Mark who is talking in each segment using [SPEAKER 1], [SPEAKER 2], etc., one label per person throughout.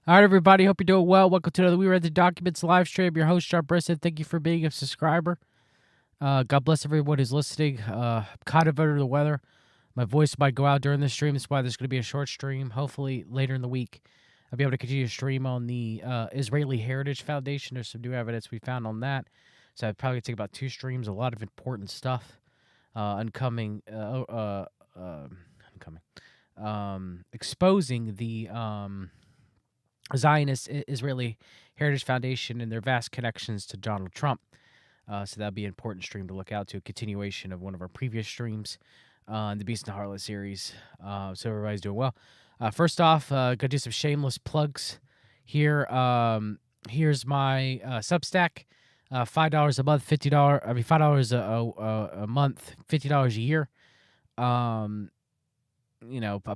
[SPEAKER 1] All right, everybody. Hope you're doing well. Welcome to another We Read the Documents live stream. Your host, John Brisson. Thank you for being a subscriber. God bless everyone who's listening. I'm kind of under the weather. My voice might go out during the stream. That's why there's going to be a short stream. Hopefully, later in the week, I'll be able to continue to stream on the Israeli Heritage Foundation. There's some new evidence we found on that. So I'd probably take about 2 streams. A lot of important stuff. Exposing the Zionist Israeli Heritage Foundation and their vast connections to Donald Trump. So that'll be an important stream to look out to, a continuation of one of our previous streams in the Beast and Harlot series. So everybody's doing well. First off, gonna do some shameless plugs here. Here's my Substack. $5 a month, $50. I mean, $5 a month, $50 a year.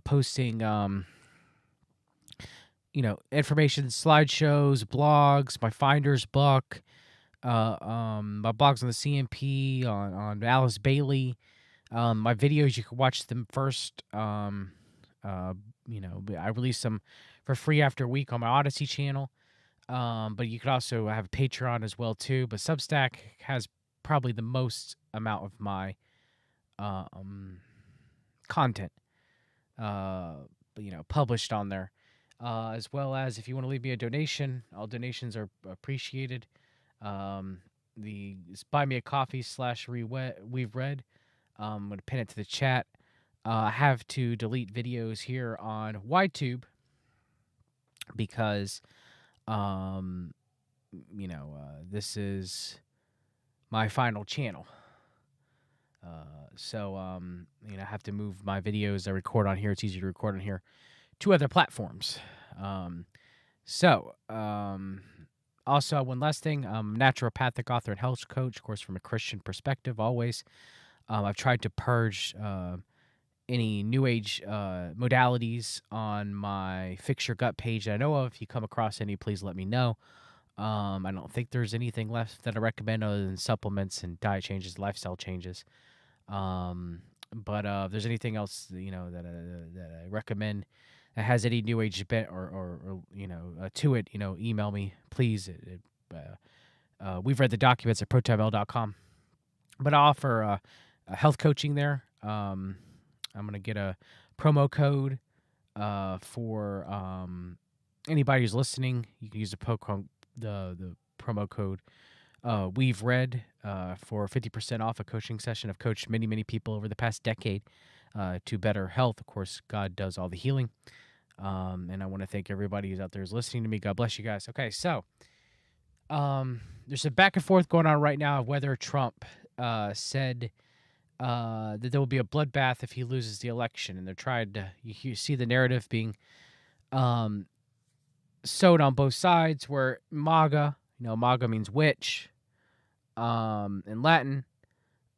[SPEAKER 1] Posting information, slideshows, blogs, my Finder's book, my blogs on the CMP, on Alice Bailey, my videos. You can watch them first. I release them for free after a week on my Odyssey channel. But you could also have a Patreon as well too. But Substack has probably the most amount of my content, published on there. As well as if you want to leave me a donation, all donations are appreciated. It's buy me a coffee / we've read. I'm going to pin it to the chat. I have to delete videos here on YTube because, this is my final channel. I have to move my videos I record on here. It's easier to record on here to other platforms. Also, one last thing, I'm a naturopathic author and health coach, of course, from a Christian perspective, always. I've tried to purge any New Age modalities on my Fix Your Gut page that I know of. If you come across any, please let me know. I don't think there's anything left that I recommend other than supplements and diet changes, lifestyle changes. But if there's anything else, that I recommend that has any New Age bent or to it, email me, please. We've read the documents at protonmail.com. But I offer health coaching there. I'm going to get a promo code for anybody who's listening. You can use the promo code We've Read for 50% off a coaching session. I've coached many, many people over the past decade to better health. Of course, God does all the healing. And I want to thank everybody who's out there who's listening to me. God bless you guys. Okay, so there's a back and forth going on right now of whether Trump said that there will be a bloodbath if he loses the election. And they're trying to, you see the narrative being sowed on both sides, where MAGA, MAGA means witch in Latin.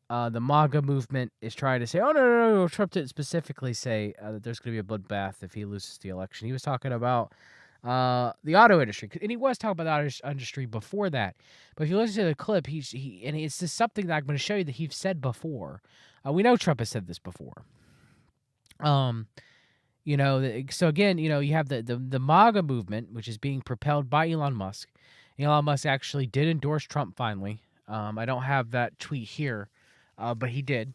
[SPEAKER 1] The MAGA movement is trying to say, oh, no, Trump didn't specifically say that there's going to be a bloodbath if he loses the election. He was talking about the auto industry, and he was talking about the auto industry before that. But if you listen to the clip, and it's just something that I'm going to show you that he's said before. We know Trump has said this before. So again, you have the MAGA movement, which is being propelled by Elon Musk. Elon Musk actually did endorse Trump finally. I don't have that tweet here. But he did.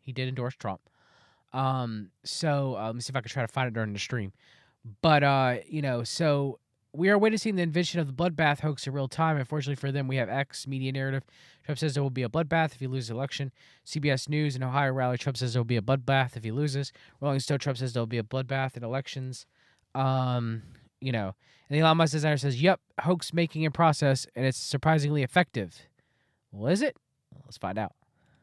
[SPEAKER 1] He did endorse Trump. Let me see if I can try to find it during the stream. But, so we are witnessing the invention of the bloodbath hoax in real time. Unfortunately for them, we have X media narrative. Trump says there will be a bloodbath if he loses the election. CBS News and Ohio rally. Trump says there will be a bloodbath if he loses. Rolling Stone. Trump says there will be a bloodbath in elections. And Elon Musk says, yep, hoax making in process, and it's surprisingly effective. Well, is it? Well, let's find out.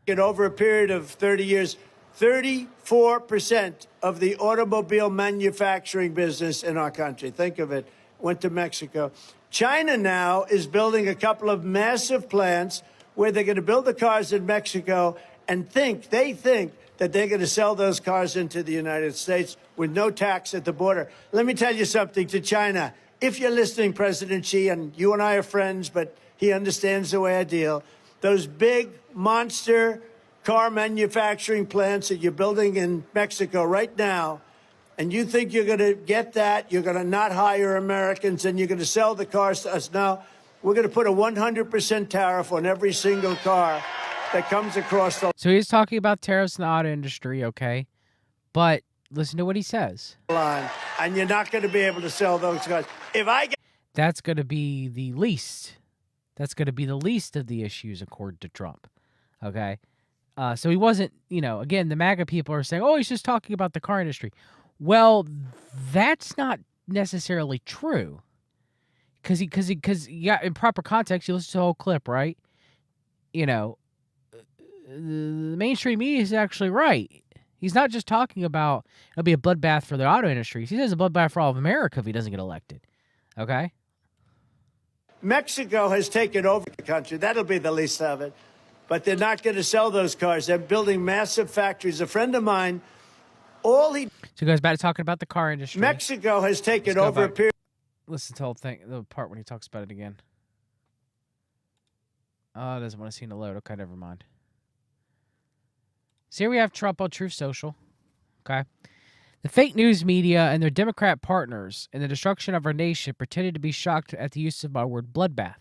[SPEAKER 2] Over a period of 30 years, 34% of the automobile manufacturing business in our country, think of it, went to Mexico. China now is building a couple of massive plants where they're going to build the cars in Mexico and they think that they're going to sell those cars into the United States with no tax at the border. Let me tell you something to China. If you're listening, President Xi, and you and I are friends, but he understands the way I deal, those big monster car manufacturing plants that you're building in Mexico right now, And you think you're going to get that? You're going to not hire Americans and you're going to sell the cars to us. Now, we're going to put a 100% tariff on every single car that comes across the
[SPEAKER 1] So he's talking about tariffs in the auto industry, okay? But listen to what he says.
[SPEAKER 2] line, and you're not going to be able to sell those cars. If I get
[SPEAKER 1] That's going to be the least. That's going to be the least of the issues, according to Trump, okay? So he wasn't, again, the MAGA people are saying, oh, he's just talking about the car industry. Well, that's not necessarily true. Because yeah, in proper context, you listen to the whole clip, right? The mainstream media is actually right. He's not just talking about it'll be a bloodbath for the auto industry. He says a bloodbath for all of America if he doesn't get elected. Okay?
[SPEAKER 2] Mexico has taken over the country, that'll be the least of it. But they're not going to sell those cars. They're building massive factories. A friend of mine, so
[SPEAKER 1] he goes back to talking about the car industry.
[SPEAKER 2] Mexico has taken over a period.
[SPEAKER 1] Listen to the whole thing, the part when he talks about it again. Oh, doesn't want to see the load. Okay, never mind. So here we have Trump on Truth Social. Okay. The fake news media and their Democrat partners in the destruction of our nation pretended to be shocked at the use of my word bloodbath,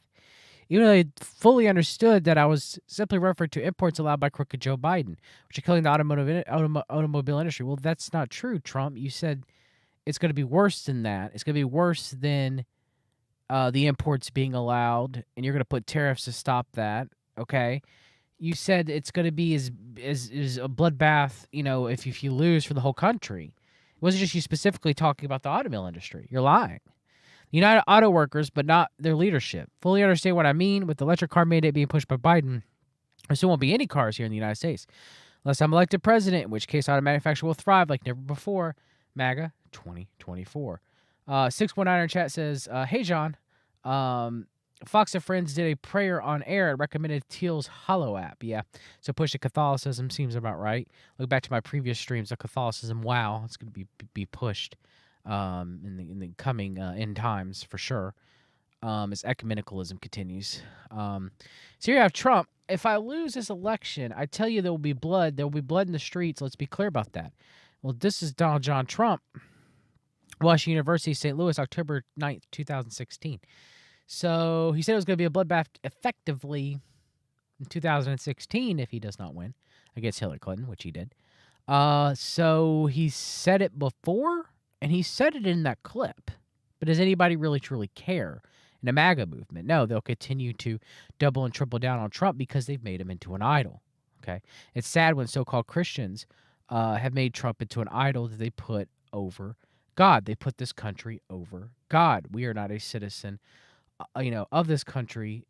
[SPEAKER 1] even though they fully understood that I was simply referring to imports allowed by crooked Joe Biden, which are killing the automobile industry. Well, that's not true, Trump. You said it's going to be worse than that. It's going to be worse than the imports being allowed, and you're going to put tariffs to stop that, okay? You said it's going to be as a bloodbath, if you lose for the whole country. It wasn't just you specifically talking about the automobile industry. You're lying. United Auto Workers, but not their leadership. Fully understand what I mean with the electric car mandate being pushed by Biden. There still won't be any cars here in the United States unless I'm elected president, in which case auto manufacturing will thrive like never before. MAGA 2024. 619 in chat says, hey, John. Fox and Friends did a prayer on air and recommended Teal's Hollow app. Yeah, so push to Catholicism seems about right. Look back to my previous streams of Catholicism. Wow, it's going to be pushed in the coming end times for sure as ecumenicalism continues. So here you have Trump. If I lose this election, I tell you there will be blood. There will be blood in the streets. Let's be clear about that. Well, this is Donald John Trump, Washington University, St. Louis, October 9th, 2016. So he said it was going to be a bloodbath effectively in 2016 if he does not win against Hillary Clinton, which he did. So he said it before, and he said it in that clip. But does anybody really truly care in the MAGA movement? No, they'll continue to double and triple down on Trump because they've made him into an idol. Okay, it's sad when so-called Christians have made Trump into an idol that they put over God. They put this country over God. We are not a citizen of this country,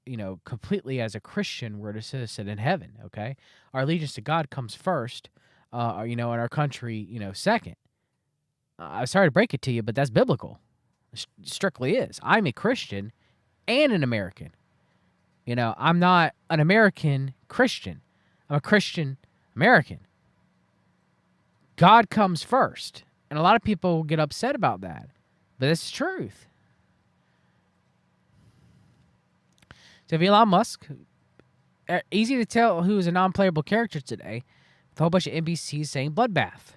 [SPEAKER 1] completely as a Christian. We're a citizen in heaven, okay? Our allegiance to God comes first, and our country, second. I'm sorry to break it to you, but that's biblical. It strictly is. I'm a Christian and an American. I'm not an American Christian. I'm a Christian American. God comes first. And a lot of people get upset about that, but it's the truth. So if Elon Musk, easy to tell who is a non-playable character today, with a whole bunch of NBCs saying bloodbath,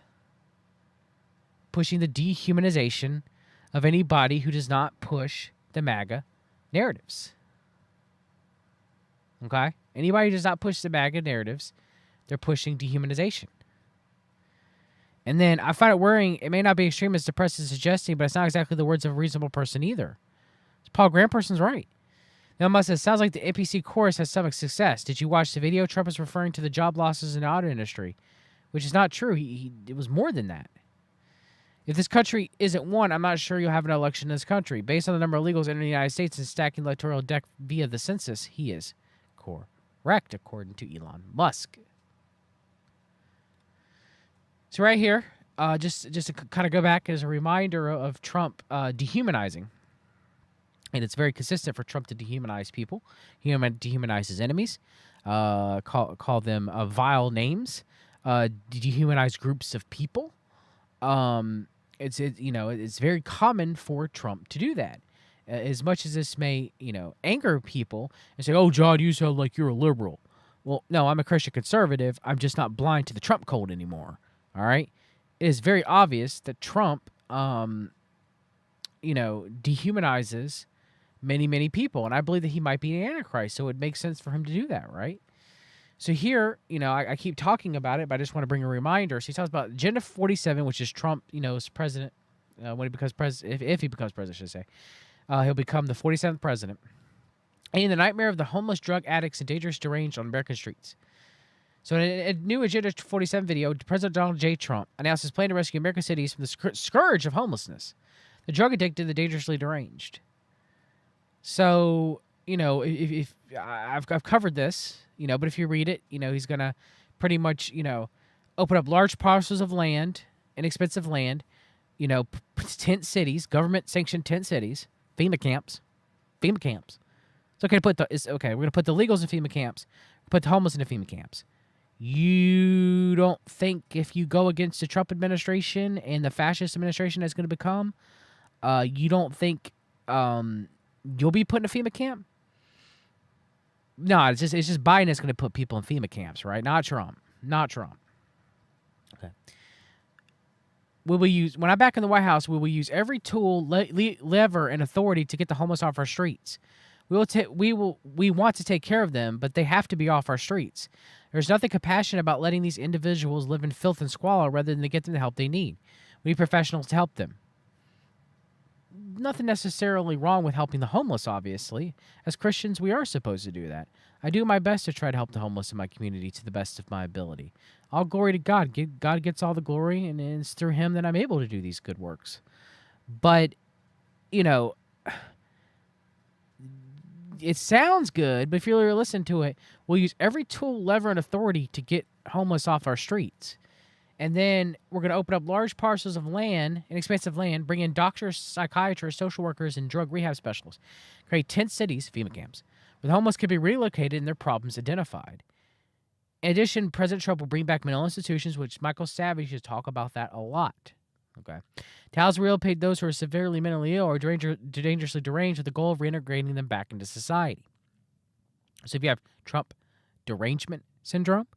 [SPEAKER 1] pushing the dehumanization of anybody who does not push the MAGA narratives. Okay? Anybody who does not push the MAGA narratives, they're pushing dehumanization. And then I find it worrying. It may not be extreme as the press is suggesting, but it's not exactly the words of a reasonable person either. Paul Graham-person's right. Now, Musk says, sounds like the NPC chorus has some success. Did you watch the video? Trump is referring to the job losses in the auto industry, which is not true. It was more than that. If this country isn't won, I'm not sure you'll have an election in this country. Based on the number of illegals entering the United States and stacking electoral deck via the census, he is correct, according to Elon Musk. So right here, just to kind of go back as a reminder of Trump dehumanizing. And it's very consistent for Trump to dehumanize people, dehumanize his enemies, call them vile names, dehumanize groups of people. It's very common for Trump to do that. As much as this may, anger people and say, "Oh, John, you sound like you're a liberal." Well, no, I'm a Christian conservative. I'm just not blind to the Trump cult anymore. All right, it is very obvious that Trump, dehumanizes many, many people. And I believe that he might be an antichrist. So it makes sense for him to do that, right? So here, I keep talking about it, but I just want to bring a reminder. So he talks about Agenda 47, which is Trump, as president, when he becomes president, if he becomes president, I should say. He'll become the 47th president. And the nightmare of the homeless, drug addicts, and dangerous deranged on American streets. So in a new Agenda 47 video, President Donald J. Trump announced his plan to rescue American cities from the scourge of homelessness, the drug addicted, the dangerously deranged. So, if I've covered this, but if you read it, he's going to pretty much, open up large parcels of land, inexpensive land, tent cities, government-sanctioned tent cities, FEMA camps. It's okay to put we're going to put the illegals in FEMA camps, put the homeless in the FEMA camps. You don't think if you go against the Trump administration and the fascist administration that's going to become, you don't think you'll be put in a FEMA camp? No, it's just Biden is going to put people in FEMA camps, right? Not Trump. Okay. When I'm back in the White House, we will use every tool, lever, and authority to get the homeless off our streets. We want to take care of them, but they have to be off our streets. There's nothing compassionate about letting these individuals live in filth and squalor rather than to get them the help they need. We need professionals to help them. Nothing necessarily wrong with helping the homeless, obviously. As Christians, we are supposed to do that. I do my best to try to help the homeless in my community to the best of my ability. All glory to God. God gets all the glory, and it's through him that I'm able to do these good works. But, it sounds good, but if you really listen to it, we'll use every tool, lever, and authority to get homeless off our streets. And then we're going to open up large parcels of land, inexpensive land, bring in doctors, psychiatrists, social workers, and drug rehab specialists. Create tent cities, FEMA camps, where the homeless can be relocated and their problems identified. In addition, President Trump will bring back mental institutions, which Michael Savage should talk about that a lot. Okay. To house rehabilitate those who are severely mentally ill or dangerously deranged with the goal of reintegrating them back into society. So if you have Trump derangement syndrome,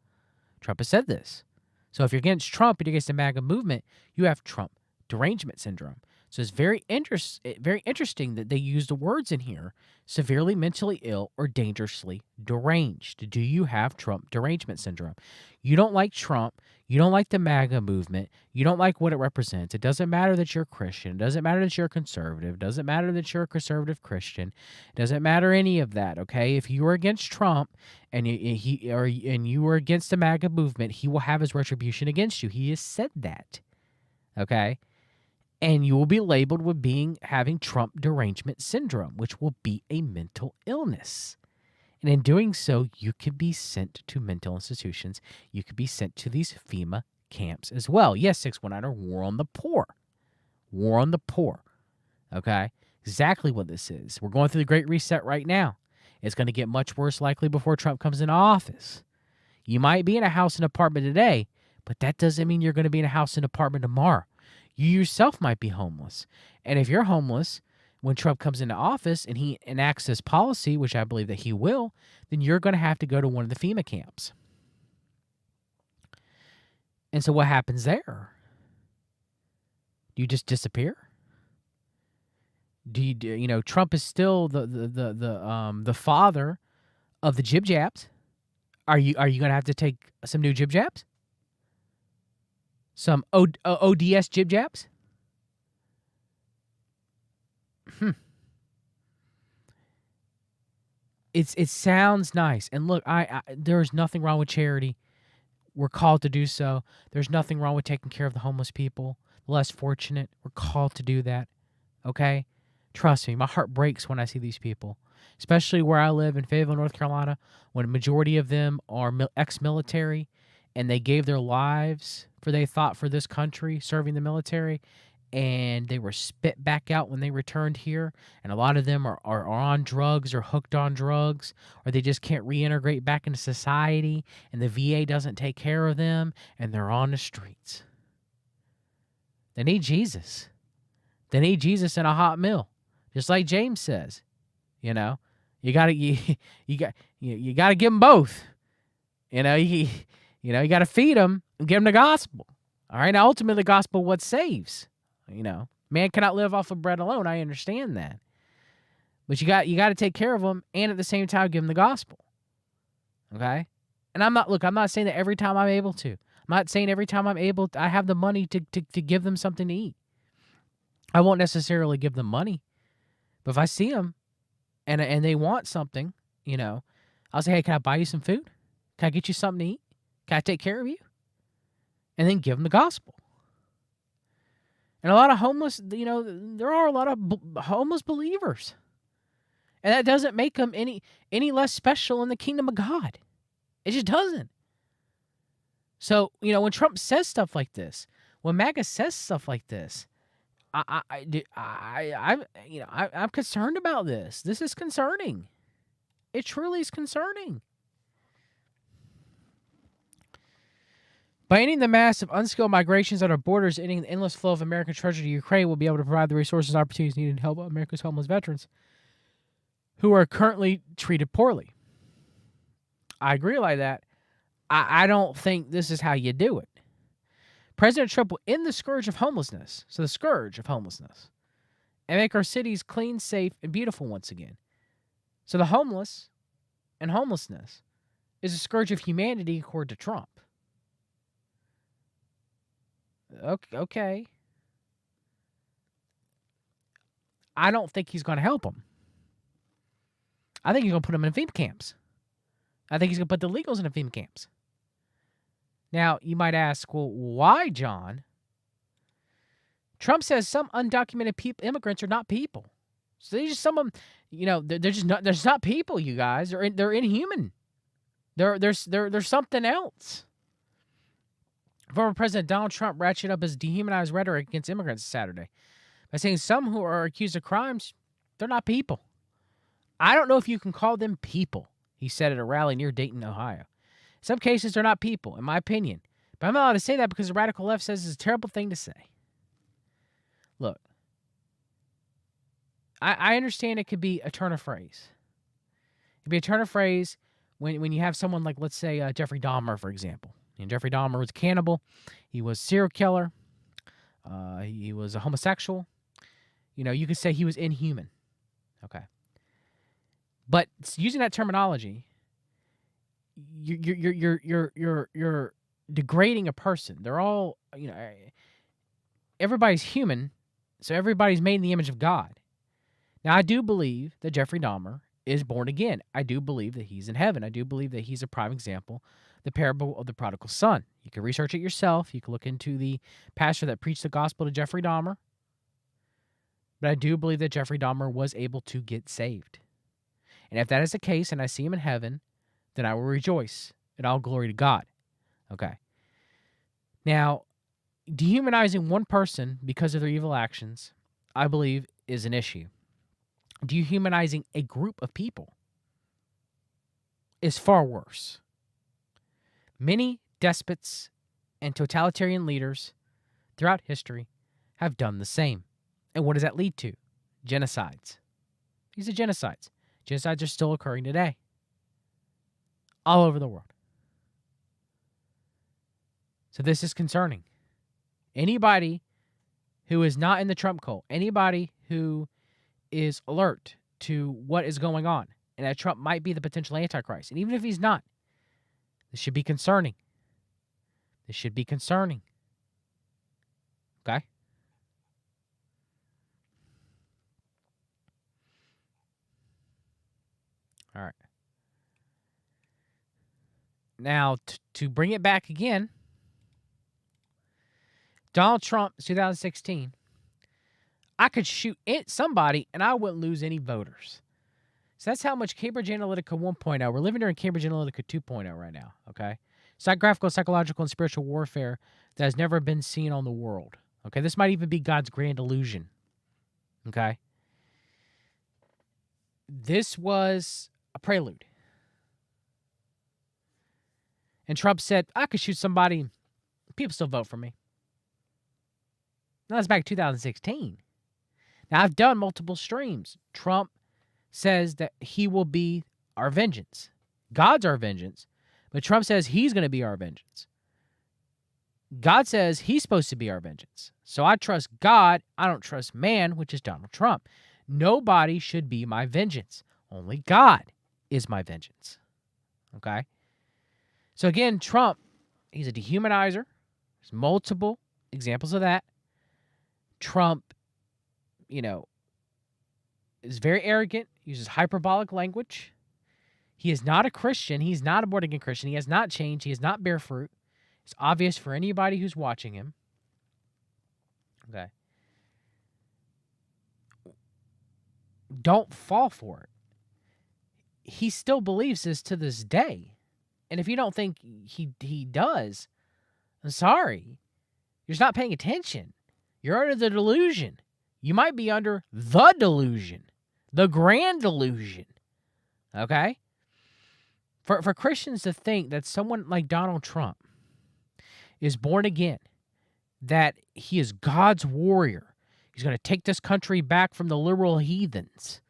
[SPEAKER 1] Trump has said this. So if you're against Trump and you're against the MAGA movement, you have Trump derangement syndrome. So it's very interesting that they use the words in here, severely mentally ill or dangerously deranged. Do you have Trump derangement syndrome? You don't like Trump. You don't like the MAGA movement. You don't like what it represents. It doesn't matter that you're a Christian. It doesn't matter that you're a conservative. It doesn't matter that you're a conservative Christian. It doesn't matter any of that, okay? If you are against Trump and you are against the MAGA movement, he will have his retribution against you. He has said that, okay? And you will be labeled with having Trump derangement syndrome, which will be a mental illness. And in doing so, you could be sent to mental institutions. You could be sent to these FEMA camps as well. Yes, 619er, war on the poor. War on the poor. Okay? Exactly what this is. We're going through the Great Reset right now. It's going to get much worse likely before Trump comes into office. You might be in a house and apartment today, but that doesn't mean you're going to be in a house and apartment tomorrow. You yourself might be homeless. And if you're homeless, when Trump comes into office and he enacts this policy, which I believe that he will, then you're going to have to go to one of the FEMA camps. And so what happens there? Do you just disappear? Trump is still the father of the jib jabs. Are you going to have to take some new jib jabs? Some ODS jib jabs? It sounds nice. And look, there is nothing wrong with charity. We're called to do so. There's nothing wrong with taking care of the homeless people, the less fortunate. We're called to do that. Okay? Trust me, my heart breaks when I see these people, especially where I live in Fayetteville, North Carolina, when a majority of them are ex-military and they gave their lives for this country, serving the military, and they were spit back out when they returned here. And a lot of them are on drugs or hooked on drugs, or they just can't reintegrate back into society, and the VA doesn't take care of them, and they're on the streets. They need Jesus. They need Jesus in a hot meal, just like James says. You gotta give them both. You got to feed them and give them the gospel. All right. Now, ultimately, the gospel what saves. Man cannot live off of bread alone. I understand that, but you got to take care of them, and at the same time, give them the gospel. Okay. And I'm not saying that every time I'm able to. I'm not saying every time I have the money to give them something to eat. I won't necessarily give them money, but if I see them and they want something, I'll say, hey, can I buy you some food? Can I get you something to eat? Can I take care of you? And then give them the gospel. And a lot of homeless, there are a lot of homeless believers. And that doesn't make them any less special in the kingdom of God. It just doesn't. So, when Trump says stuff like this, when MAGA says stuff like this, I'm concerned about this. This is concerning. It truly is concerning. By ending the massive unskilled migrations at our borders, ending the endless flow of American treasure to Ukraine, we'll be able to provide the resources and opportunities needed to help America's homeless veterans who are currently treated poorly. I agree like that. I don't think this is how you do it. President Trump will end the scourge of homelessness, and make our cities clean, safe, and beautiful once again. So the homeless and homelessness is a scourge of humanity according to Trump. Okay. I don't think he's going to help them. I think he's going to put them in FEMA camps. I think he's going to put the illegals in FEMA camps. Now, you might ask, well, why, John? Trump says some undocumented immigrants are not people. So they're just some of them, they're just not. They're just not people. You guys, they're inhuman. They're something else. Former President Donald Trump ratcheted up his dehumanized rhetoric against immigrants Saturday by saying some who are accused of crimes, they're not people. I don't know if you can call them people, he said at a rally near Dayton, Ohio. In some cases, they're not people, in my opinion. But I'm not allowed to say that because the radical left says it's a terrible thing to say. Look, I understand it could be a turn of phrase. It could be a turn of phrase when you have someone like, let's say, Jeffrey Dahmer, for example. And Jeffrey Dahmer was a cannibal. He was a serial killer. He was a homosexual. You could say he was inhuman. Okay. But using that terminology, you're degrading a person. They're all, everybody's human, so everybody's made in the image of God. Now, I do believe that Jeffrey Dahmer is born again. I do believe that he's in heaven. I do believe that he's a prime example, the parable of the prodigal son. You can research it yourself. You can look into the pastor that preached the gospel to Jeffrey Dahmer. But I do believe that Jeffrey Dahmer was able to get saved. And if that is the case and I see him in heaven, then I will rejoice and all glory to God. Okay. Now, dehumanizing one person because of their evil actions, I believe, is an issue. Dehumanizing a group of people is far worse. Many despots and totalitarian leaders throughout history have done the same. And what does that lead to? Genocides. These are genocides. Genocides are still occurring today. All over the world. So this is concerning. Anybody who is not in the Trump cult, anybody who is alert to what is going on, and that Trump might be the potential Antichrist, and even if he's not, this should be concerning. This should be concerning. Okay? All right. Now, to bring it back again, Donald Trump, 2016, I could shoot somebody and I wouldn't lose any voters. So that's how much Cambridge Analytica 1.0. We're living during Cambridge Analytica 2.0 right now, okay? Psychographical, psychological, and spiritual warfare that has never been seen on the world, okay? This might even be God's grand illusion, okay? This was a prelude. And Trump said, I could shoot somebody, people still vote for me. Now, that's back in 2016. Now, I've done multiple streams. Trump says that he will be our vengeance. God's our vengeance. But Trump says he's going to be our vengeance. God says he's supposed to be our vengeance. So I trust God. I don't trust man, which is Donald Trump. Nobody should be my vengeance. Only God is my vengeance. Okay? So again, Trump, he's a dehumanizer. There's multiple examples of that. Trump, is very arrogant, uses hyperbolic language. He is not a Christian. He's not a born-again Christian. He has not changed. He has not bear fruit. It's obvious for anybody who's watching him. Okay. Don't fall for it. He still believes this to this day. And if you don't think he does, I'm sorry. You're just not paying attention. You're under the delusion. You might be under the delusion. The grand delusion. Okay? For Christians to think that someone like Donald Trump is born again, that he is God's warrior, he's going to take this country back from the liberal heathens,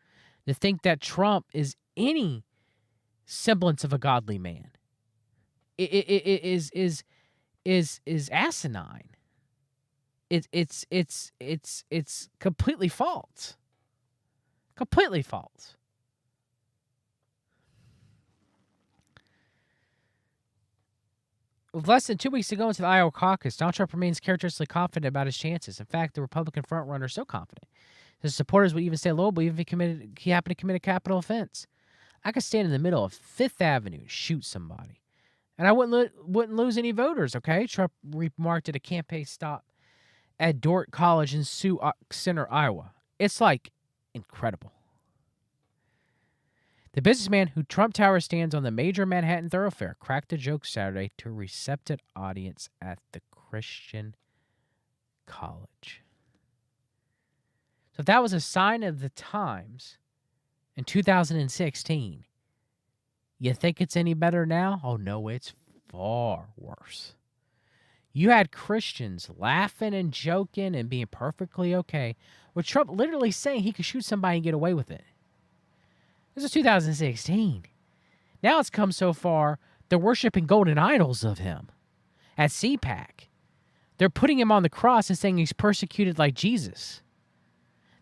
[SPEAKER 1] to think that Trump is any semblance of a godly man, is asinine. It's completely false. Completely false. With less than 2 weeks to go into the Iowa caucus, Donald Trump remains characteristically confident about his chances. In fact, the Republican frontrunner is so confident his supporters would even stay loyal even if he happened to commit a capital offense. I could stand in the middle of Fifth Avenue and shoot somebody, and I wouldn't lose any voters, okay? Trump remarked at a campaign stop at Dordt College in Sioux Center, Iowa. It's like incredible. The businessman who Trump Tower stands on the major Manhattan thoroughfare cracked a joke Saturday to a receptive audience at the Christian college. So if that was a sign of the times in 2016, you think it's any better now? Oh, no, it's far worse. You had Christians laughing and joking and being perfectly okay, with Trump literally saying he could shoot somebody and get away with it. This is 2016. Now it's come so far, they're worshiping golden idols of him at CPAC. They're putting him on the cross and saying he's persecuted like Jesus.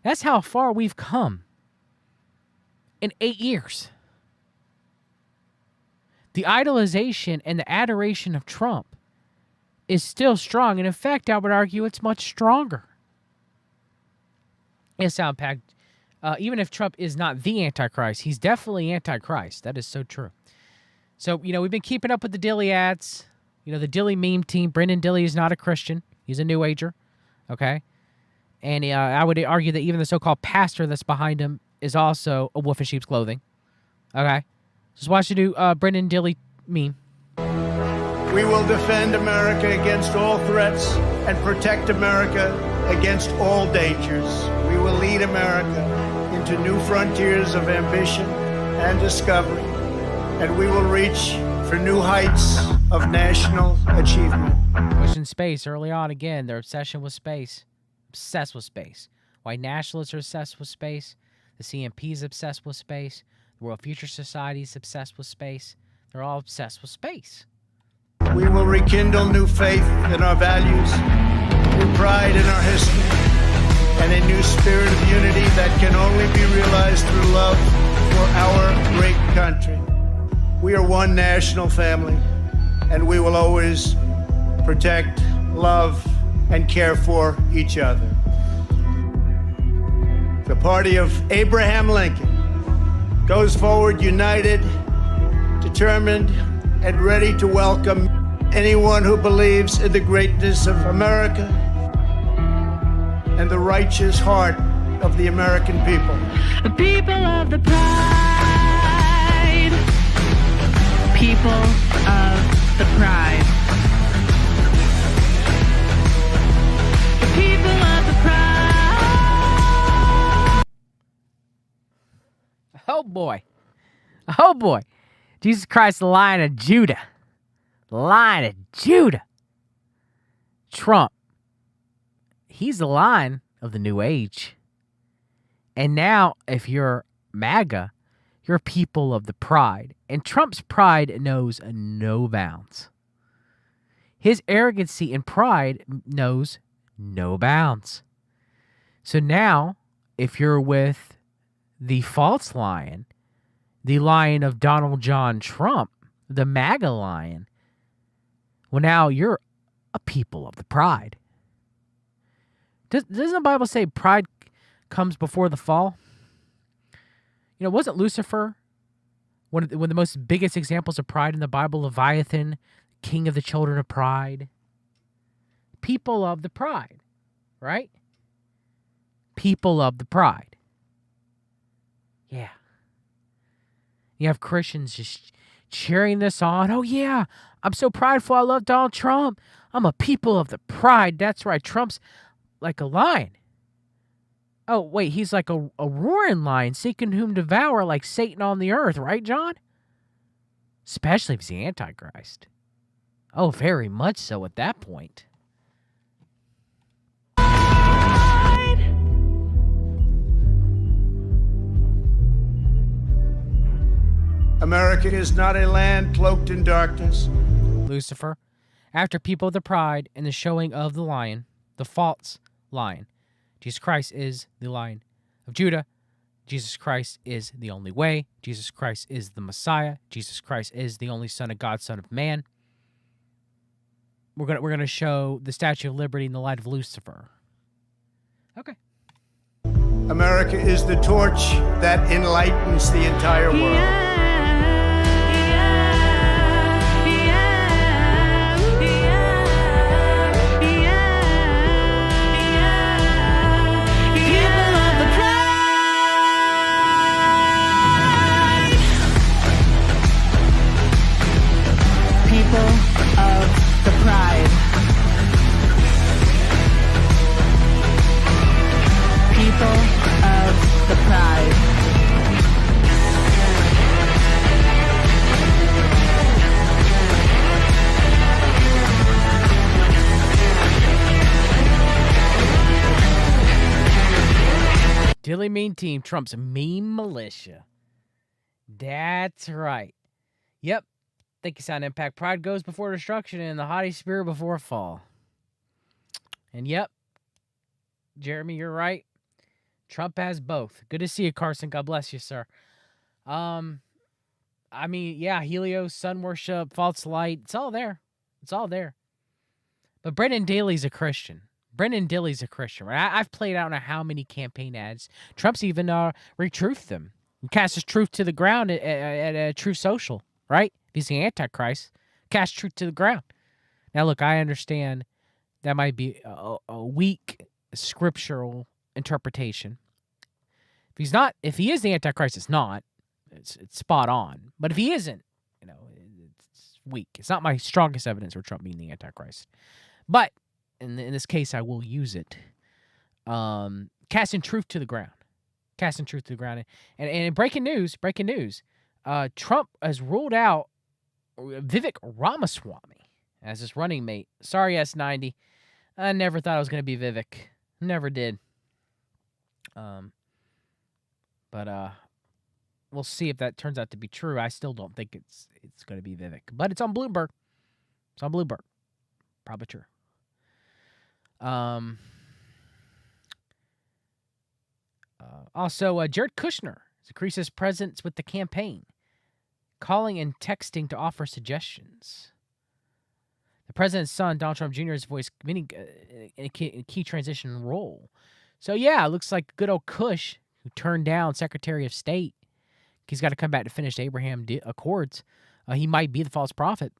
[SPEAKER 1] That's how far we've come in 8 years. The idolization and the adoration of Trump is still strong. And in fact, I would argue it's much stronger. Yes, Soundpack. Even if Trump is not the Antichrist, he's definitely Antichrist. That is so true. So, we've been keeping up with the Dilly ads. The Dilly meme team. Brendan Dilly is not a Christian. He's a New Ager. Okay? And I would argue that even the so-called pastor that's behind him is also a wolf in sheep's clothing. Okay? Just watch the new Brendan Dilly meme.
[SPEAKER 2] We will defend America against all threats and protect America against all dangers. We will lead America into new frontiers of ambition and discovery, and we will reach for new heights of national achievement.
[SPEAKER 1] Pushing space early on again, their obsession with space. Obsessed with space. White nationalists are obsessed with space. The CMP is obsessed with space. The World Future Society is obsessed with space. They're all obsessed with space.
[SPEAKER 2] We will rekindle new faith in our values, new pride in our history, and a new spirit of unity that can only be realized through love for our great country. We are one national family, and we will always protect, love, and care for each other. The party of Abraham Lincoln goes forward united, determined, and ready to welcome anyone who believes in the greatness of America and the righteous heart of the American people.
[SPEAKER 3] The people of the pride. People of the pride. The people of the pride.
[SPEAKER 1] Oh, boy. Oh, boy. Jesus Christ, the Lion of Judah. The Lion of Judah. Trump. He's the lion of the new age. And now, if you're MAGA, you're people of the pride. And Trump's pride knows no bounds. His arrogancy and pride knows no bounds. So now, if you're with the false lion, the lion of Donald John Trump, the MAGA lion, well, now you're a people of the pride. Doesn't the Bible say pride comes before the fall? Wasn't Lucifer one of the most biggest examples of pride in the Bible? Leviathan, king of the children of pride. People of the pride, right? People of the pride. Yeah. You have Christians just cheering this on. Oh, yeah, I'm so prideful. I love Donald Trump. I'm a people of the pride. That's right. Trump's like a lion. Oh, wait, he's like a roaring lion, seeking whom devour, like Satan on the earth, right, John? Especially if he's the Antichrist. Oh, very much so at that point.
[SPEAKER 2] America is not a land cloaked in darkness.
[SPEAKER 1] Lucifer, after people of the pride and the showing of the lion, the false lion. Jesus Christ is the Lion of Judah. Jesus Christ is the only way. Jesus Christ is the Messiah. Jesus Christ is the only Son of God, Son of Man. We're gonna show the Statue of Liberty in the light of Lucifer. Okay.
[SPEAKER 2] America is the torch that enlightens the entire world.
[SPEAKER 1] Dilly Mean Team, Trump's meme militia. That's right. Yep. Thank you, Sound Impact. Pride goes before destruction and the haughty spirit before fall. And yep, Jeremy, you're right. Trump has both. Good to see you, Carson. God bless you, sir. I mean, yeah, Helios, sun worship, false light. It's all there. It's all there. But Brendan Daly's a Christian. Brendan Dilly's a Christian, right? I've played out on how many campaign ads. Trump's even retruthed them. He casts his truth to the ground at Truth Social, right? He's the Antichrist. Cast truth to the ground. Now, look, I understand that might be a weak scriptural interpretation. If he is the Antichrist, it's not. It's spot on. But if he isn't, it's weak. It's not my strongest evidence for Trump being the Antichrist. But in this case, I will use it. Casting truth to the ground. Casting truth to the ground. And breaking news, Trump has ruled out Vivek Ramaswamy as his running mate. Sorry, S90. I never thought it was going to be Vivek. Never did. But we'll see if that turns out to be true. I still don't think it's going to be Vivek. But it's on Bloomberg. It's on Bloomberg. Probably true. Also, Jared Kushner has increased his presence with the campaign, calling and texting to offer suggestions. The president's son, Donald Trump Jr., has voiced many in a key transition role. So, yeah, it looks like good old Kush, who turned down Secretary of State. He's got to come back to finish the Abraham Accords. He might be the false prophet.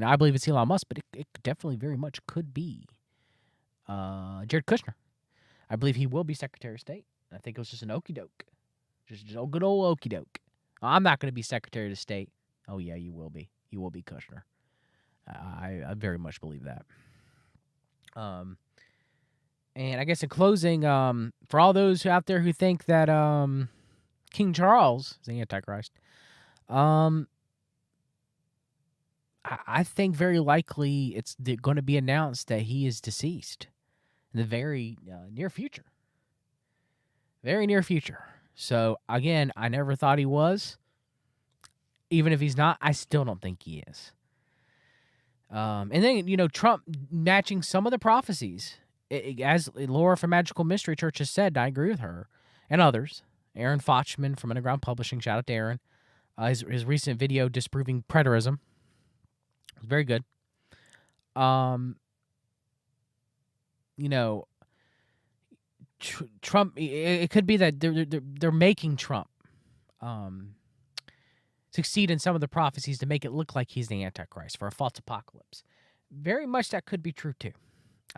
[SPEAKER 1] I believe it's Elon Musk, but it definitely very much could be Jared Kushner. I believe he will be Secretary of State. I think it was just an okey doke. Just good old okey doke. I'm not going to be Secretary of State. Oh, yeah, you will be. You will be Kushner. I very much believe that. And I guess in closing, for all those out there who think that King Charles is the Antichrist, I think very likely it's going to be announced that he is deceased in the very near future. Very near future. So, again, I never thought he was. Even if he's not, I still don't think he is. And then, Trump matching some of the prophecies. As Laura from Magical Mystery Church has said, and I agree with her, and others. Aaron Fochman from Underground Publishing, shout out to Aaron. His recent video disproving preterism was very good. Trump. It could be that they're making Trump succeed in some of the prophecies to make it look like he's the Antichrist for a false apocalypse. Very much that could be true too.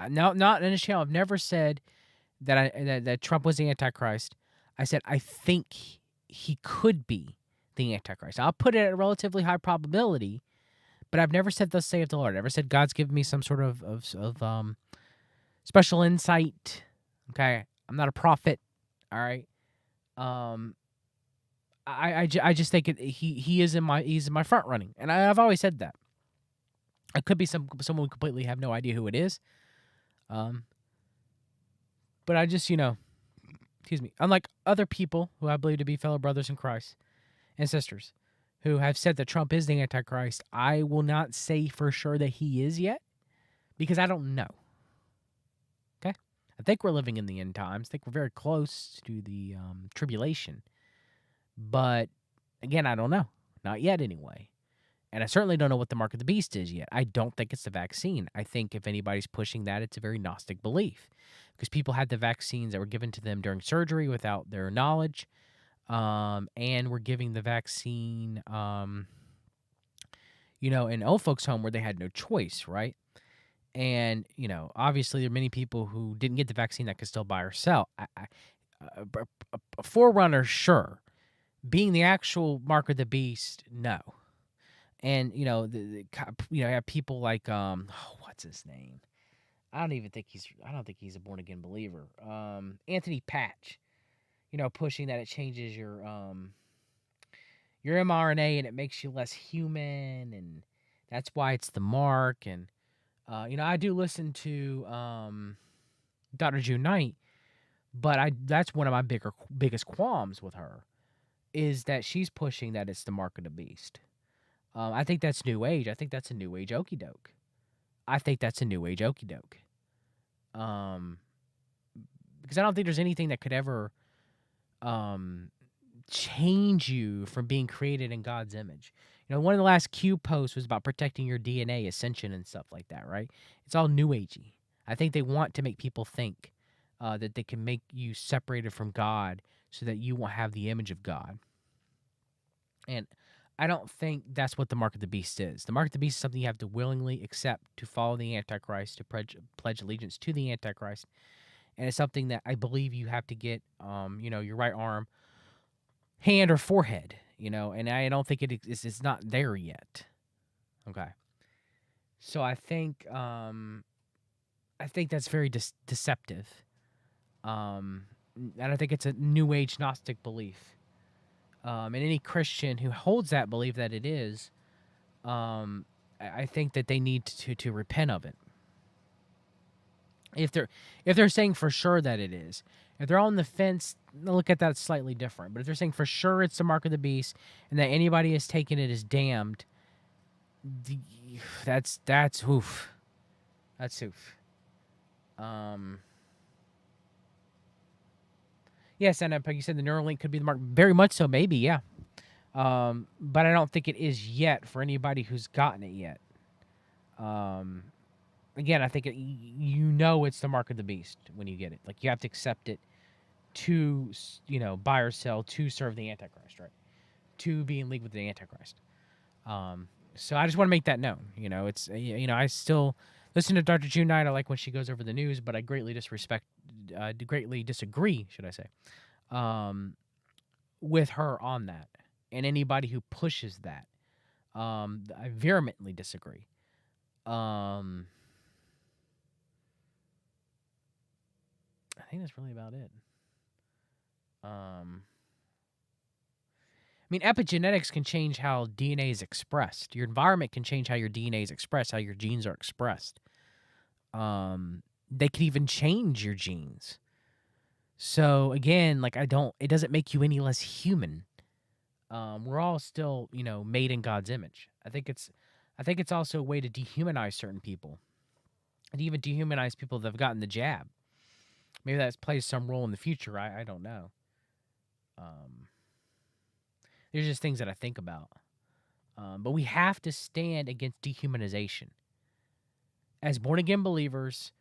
[SPEAKER 1] Now, not in a channel. I've never said that Trump was the Antichrist. I said I think he could be the Antichrist. I'll put it at a relatively high probability, but I've never said thus saith the Lord. I never said God's given me some sort of special insight. Okay, I'm not a prophet. All right. I just think he's in my front running, and I've always said that. It could be someone we completely have no idea who it is. But I just, excuse me, unlike other people who I believe to be fellow brothers in Christ and sisters who have said that Trump is the Antichrist, I will not say for sure that he is yet because I don't know. Okay? I think we're living in the end times. I think we're very close to the tribulation. But, again, I don't know. Not yet, anyway. And I certainly don't know what the mark of the beast is yet. I don't think it's the vaccine. I think if anybody's pushing that, it's a very Gnostic belief. Because people had the vaccines that were given to them during surgery without their knowledge. And were giving the vaccine, in old folks' home where they had no choice, right? And, obviously there are many people who didn't get the vaccine that could still buy or sell. A forerunner, sure. Being the actual mark of the beast, no. And have people like what's his name? I don't think he's a born again believer. Anthony Patch, pushing that it changes your mRNA and it makes you less human, and that's why it's the mark. And I do listen to Dr. June Knight, but that's one of my biggest qualms with her is that she's pushing that it's the mark of the beast. I think that's New Age. I think that's a New Age okey doke. Because I don't think there's anything that could ever change you from being created in God's image. One of the last Q posts was about protecting your DNA, ascension, and stuff like that, right? It's all New Agey. I think they want to make people think that they can make you separated from God so that you won't have the image of God. And I don't think that's what the mark of the beast is. The mark of the beast is something you have to willingly accept to follow the Antichrist, to pledge allegiance to the Antichrist. And it's something that I believe you have to get, your right arm, hand, or forehead, and I don't think it's not there yet. Okay. So I think that's very deceptive. And I think it's a New Age Gnostic belief. And any Christian who holds that belief that it is, I think that they need to repent of it. If they're saying for sure that it is, if they're on the fence, look at that slightly different. But if they're saying for sure it's the mark of the beast and that anybody has taken it is damned, that's oof. That's oof. Yes, and like you said, the Neuralink could be the mark. Very much so, maybe, yeah. But I don't think it is yet for anybody who's gotten it yet. Again, I think it's the mark of the beast when you get it. Like, you have to accept it to, buy or sell, to serve the Antichrist, right? To be in league with the Antichrist. So I just want to make that known. It's, I still listen to Dr. June Knight. I like when she goes over the news, but I greatly greatly disagree, should I say, with her on that. And anybody who pushes that, I vehemently disagree. I think that's really about it. Epigenetics can change how DNA is expressed. Your environment can change how your DNA is expressed, how your genes are expressed. They could even change your genes. So again, it doesn't make you any less human. We're all still, made in God's image. I think I think it's also a way to dehumanize certain people, and even dehumanize people that have gotten the jab. Maybe that plays some role in the future. I don't know. There's just things that I think about. But we have to stand against dehumanization. As born again believers,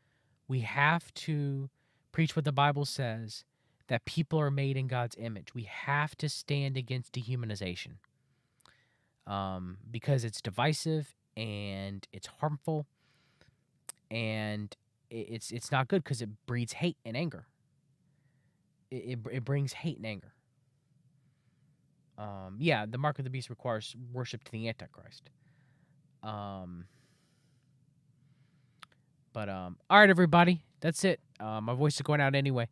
[SPEAKER 1] we have to preach what the Bible says, that people are made in God's image. We have to stand against dehumanization because it's divisive and it's harmful and it's not good because it breeds hate and anger. It brings hate and anger. Yeah, the mark of the beast requires worship to the Antichrist. But all right, everybody, that's it. My voice is going out anyway.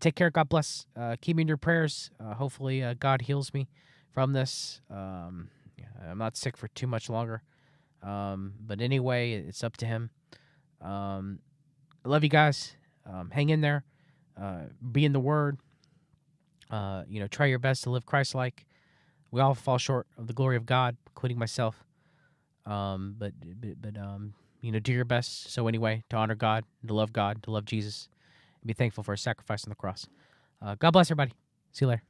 [SPEAKER 1] Take care. God bless. Keep me in your prayers. Hopefully, God heals me from this. Yeah, I'm not sick for too much longer. But anyway, it's up to Him. I love you guys. Hang in there. Be in the Word. Try your best to live Christ-like. We all fall short of the glory of God, including myself. But do your best. So anyway, to honor God, to love Jesus, and be thankful for His sacrifice on the cross. God bless everybody. See you later.